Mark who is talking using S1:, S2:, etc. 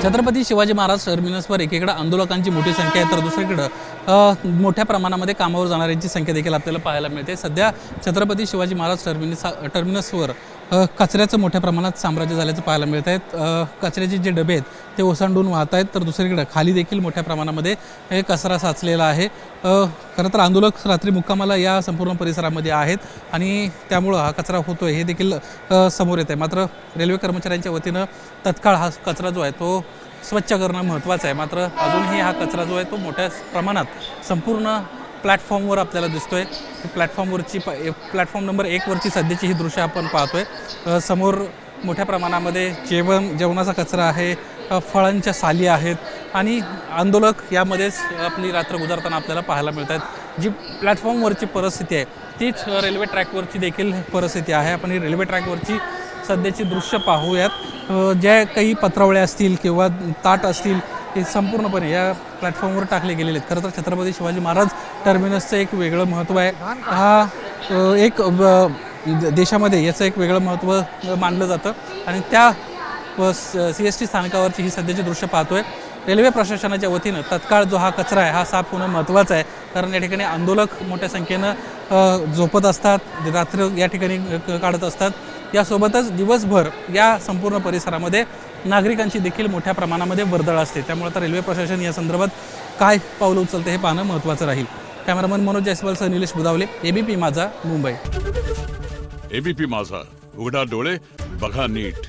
S1: छत्रपती शिवाजी महाराज टर्मिनसवर एकीकडे आंदोलकांची मोठी संख्या आहे तर दुसरीकडे मोठ्या प्रमाणामध्ये कामावर जाणाऱ्यांची संख्या देखील आपल्याला पाहायला मिळते। सध्या छत्रपती शिवाजी महाराज टर्मिनसवर कचऱ्याचं मोठ्या प्रमाणात साम्राज्य झाल्याचं पाहायला मिळत आहे। कचऱ्याचे जे डबे आहेत ते ओसंडून वाहत आहेत तर दुसरीकडे खाली देखील मोठ्या प्रमाणामध्ये कचरा साचलेला आहे। खरं तर आंदोलक रात्री मुक्कामाला या संपूर्ण परिसरामध्ये आहेत आणि त्यामुळं हा कचरा होतोय हे देखील समोर येत आहे। मात्र रेल्वे कर्मचाऱ्यांच्या वतीनं तत्काळ हा कचरा जो आहे तो स्वच्छ करणं महत्त्वाचं आहे। मात्र अजूनही हा कचरा जो आहे तो मोठ्या प्रमाणात संपूर्ण प्लॅटफॉर्मवर आपल्याला दिसतोय। प्लॅटफॉर्म नंबर 1 वरची सध्याची ही दृश्य आपण पाहतोय। समोर मोठ्या प्रमाणामध्ये जेवणाचा कचरा आहे, फळांच्या साली आहेत आणि आंदोलक यामध्येच आपली रात्र गुजारताना आपल्याला पाहायला मिळत आहेत। जी प्लॅटफॉर्मवरची परिस्थिती आहे तीच रेल्वे ट्रॅकवरची देखील परिस्थिती आहे। आपण ही रेल्वे ट्रॅकवरची सध्याची दृश्य पाहूयात। ज्या काही पत्रावळ्या असतील किंवा ताट असतील हे संपूर्णपणे या प्लॅटफॉर्मवर टाकले गेलेले आहेत। खरं तर छत्रपती शिवाजी महाराज टर्मिनसचं एक वेगळं महत्त्व आहे। हा एक देशामध्ये याचं एक वेगळं महत्त्व मानलं जातं आणि त्या CST स्थानकावरची ही सध्याची दृश्य पाहतोय। रेल्वे प्रशासनाच्या वतीनं तत्काळ जो हा कचरा आहे हा साफ होणं महत्त्वाचं आहे, कारण या ठिकाणी आंदोलक मोठ्या संख्येनं झोपत असतात, रात्र या ठिकाणी काढत असतात। यासोबतच दिवसभर या संपूर्ण परिसरामध्ये नागरिकांची देखील मोठ्या प्रमाणामध्ये वर्दळ असते। त्यामुळे तर रेल्वे प्रशासन या संदर्भात काय पावलं उचलते हे पाहणं महत्त्वाचं राहील। कॅमेरामन मनोज जयस्वालसह निलेश बुदावले, ABP माझा, मुंबई।
S2: ABP माझा, उघडा डोळे बघा नीट।